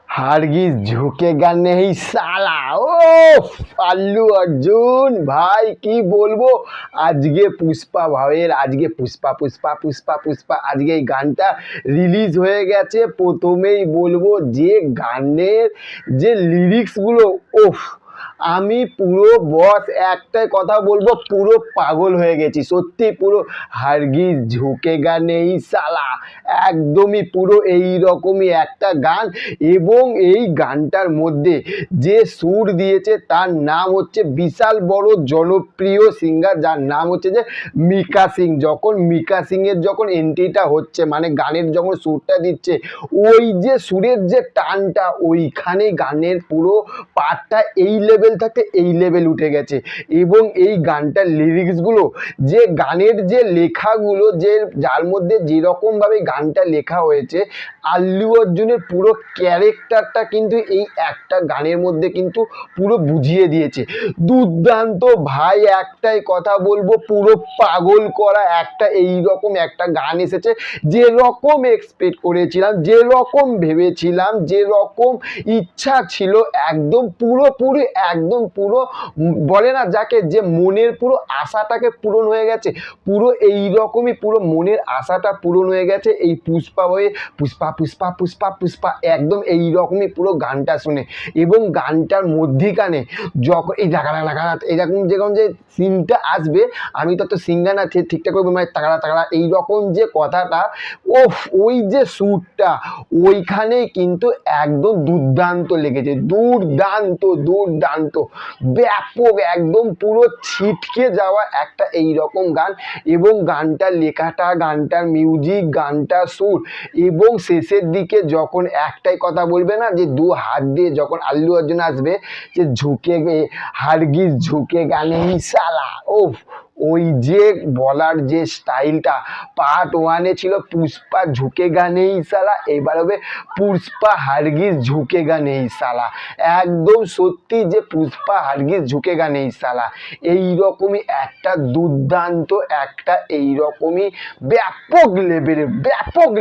হারগিজ ঝুঁকেগা নেই সালা। ও আল্লু অর্জুন ভাই কি বলবো। আজকে পুষ্পা ভাইয়ের আজকে পুষ্পা পুষ্পা পুষ্পা পুষ্পা আজকে এই গানটা রিলিজ হয়ে গেছে। প্রথমেই বলবো যে গানের যে লিরিক্সগুলো, ওফ, আমি পুরো বস একটাই কথা বলবো, পুরো পাগল হয়ে গেছি সত্যি। পুরো হারগিজ ঝুঁকেগা নেই সালা, একদমই পুরো এই রকমই একটা গান। এবং এই গানটার মধ্যে যে সুর দিয়েছে তার নাম হচ্ছে বিশাল বড় জনপ্রিয় সিঙ্গার, যার নাম হচ্ছে যে মিকা সিং। যখন মিকা সিংয়ের যখন এন্ট্রিটা হচ্ছে, মানে গানের যখন সুরটা দিচ্ছে, ওই যে সুরের যে টানটা, ওইখানে গানের পুরো পার্টটা এই লেভেল থাকতে এই লেভেল উঠে গেছে। এবং এই গানটার লিরিক্সগুলো, যে গানের যে লেখাগুলো, যে যার মধ্যে যেরকমভাবে গানটা লেখা হয়েছে, আল্লু অর্জুনের পুরো ক্যারেক্টারটা কিন্তু এই একটা গানের মধ্যে কিন্তু পুরো বুঝিয়ে দিয়েছে। দুর্দান্ত ভাই, একটাই কথা বলবো, পুরো পাগল করা একটা এই রকম একটা গান এসেছে। যেরকম এক্সপেক্ট করেছিলাম, যেরকম ভেবেছিলাম, যেরকম ইচ্ছা ছিল, একদম পুরোপুরি একদম পুরো বলে না যাকে, যে মনের পুরো আশাটাকে পূরণ হয়ে গেছে, পুরো এই রকমই পুরো মনের আশাটা পূরণ হয়ে গেছে এই পুষ্পা হয়ে। পুষ্পা পুষ্পা পুষ্পা পুষ্পা একদম এই রকমই পুরো গানটা শুনে। এবং গানটার মধ্যিখানে যখন এই জাগাড়া লাগাড়া এরকম যেরকম যে সিনটা আসবে, আমি তো সিঙ্গার না ঠিকঠাক করে মানে তাগাড়া তাগাড়া এইরকম যে কথাটা, ওফ, ওই যে সুরটা, ওইখানেই কিন্তু একদম দুর্দান্ত লেগেছে, দুর্দান্ত দুর্দান্ত ব্যাপক, একদম পুরো ছিটকে যাওয়া একটা এই রকম গান। এবং গানটার লেখাটা, গানটার মিউজিক, গানটার সুর, এবং শেষের দিকে যখন একটাই কথা বলবে না, যে দু হাত দিয়ে যখন আল্লু অর্জুন আসবে, যে ঝুঁকে গে হারগিজ ঝুঁকে গানে সালা, ওফ, ওই যে বলার যে স্টাইলটা, পার্ট ওয়ানে ছিল পুষ্পা ঝুঁকেগা নেই সালা, এবার হবে পুষ্পা হারগিজ ঝুঁকেগা নেই সালা। একদম সত্যি যে পুষ্পা হারগিজ ঝুঁকেগা নেই সালা, এইরকমই একটা দুর্দান্ত একটা এইরকমই ব্যাপক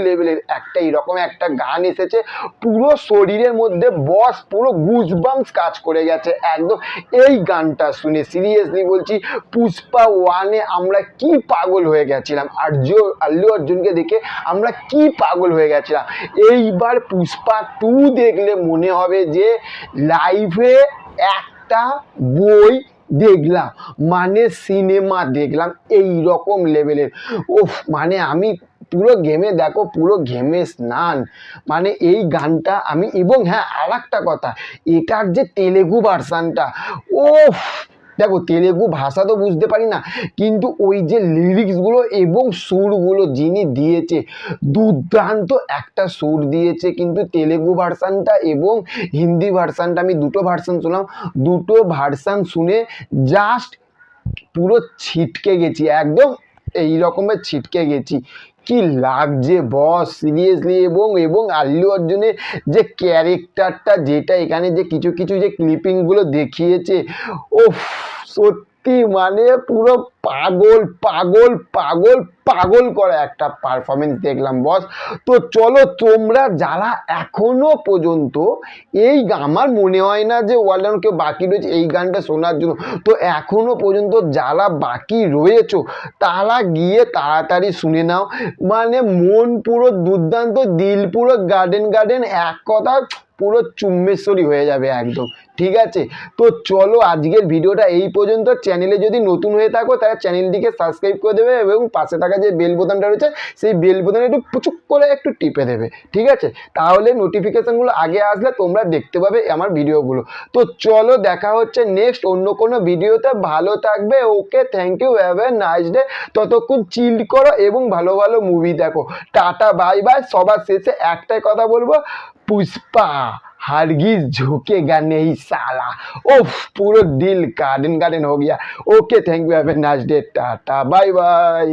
লেভেলের একটা এইরকম একটা গান এসেছে। পুরো শরীরের মধ্যে বস পুরো গুজবাম্পস কাজ করে গেছে একদম এই গানটা শুনে। সিরিয়াসলি বলছি, পুষ্পা ওয়ানে আমরা কি পাগল হয়ে গেছিলাম, আর আল্লু অর্জুনকে দেখে আমরা কি পাগল হয়ে গেছিলাম। এইবার পুষ্পা 2 দেখলে মনে হবে যে লাইভে একটা বই দেখলাম, মানে সিনেমা দেখলাম এই রকম লেভেলের। ওফ, মানে আমি পুরো ঘেমে, দেখো পুরো ঘেমে স্নান, মানে এই গানটা আমি। এবং হ্যাঁ, আর একটা কথা, এটার যে তেলেগু ভার্সানটা, ওফ, দেখো তেলেগু ভাষা তো বুঝতে পারি না, কিন্তু ওই যে লিরিক্সগুলো এবং সুরগুলো যিনি দিয়েছে, দুর্দান্ত একটা সুর দিয়েছে কিন্তু তেলেগু ভার্সানটা এবং হিন্দি ভার্সানটা। আমি দুটো ভার্সান শুনলাম, দুটো ভার্সান শুনে জাস্ট পুরো ছিটকে গেছি, একদম এই রকমের ছিটকে গেছি। কি লাগছে বস, সিরিয়াসলি। এবং আল্লু অর্জুনের যে ক্যারেক্টারটা, যেটা এখানে যে কিছু কিছু যে ক্লিপিংগুলো দেখিয়েছে, ওফ, সত্যি মানে পুরো পাগল পাগল পাগল পাগল করা একটা পারফরমেন্স দেখলাম বস। তো চলো, তোমরা যারা এখনো পর্যন্ত এই, আমার মনে হয় না যে ওয়ার্ল্ড কেউ বাকি রয়েছে এই গানটা শোনার জন্য, তো এখনো পর্যন্ত যারা বাকি রয়েছো তারা গিয়ে তাড়াতাড়ি শুনে নাও, মানে মন পুরো দুর্দান্ত, দিল পুরো গার্ডেন, এক কথা পুরো চুম্বেশ্বরী হয়ে যাবে একদম। ঠিক আছে, তো চলো আজকের ভিডিওটা এই পর্যন্ত। চ্যানেলে যদি নতুন হয়ে থাকো তাহলে চ্যানেলটিকে সাবস্ক্রাইব করে দেবে এবং পাশে থাকা যে বেল বোতামটা রয়েছে সেই বেল বোতামে একটু পুচুক করে একটু টিপে দেবে, ঠিক আছে? তাহলে নোটিফিকেশানগুলো আগে আসলে তোমরা দেখতে পাবে আমার ভিডিওগুলো। তো চলো, দেখা হচ্ছে নেক্সট অন্য কোনো ভিডিওতে। ভালো থাকবে, okay, thank you, have a nice day. ততক্ষণ চিল করো এবং ভালো ভালো মুভি দেখো। Tata, bye bye. সবার শেষে একটাই কথা বলবো, पुष्पा हरगिज झुकेगा नहीं साला। ओफ, पूरा दिल गार्डन हो गया। Okay, thank you, have a nice day, tata, bye bye.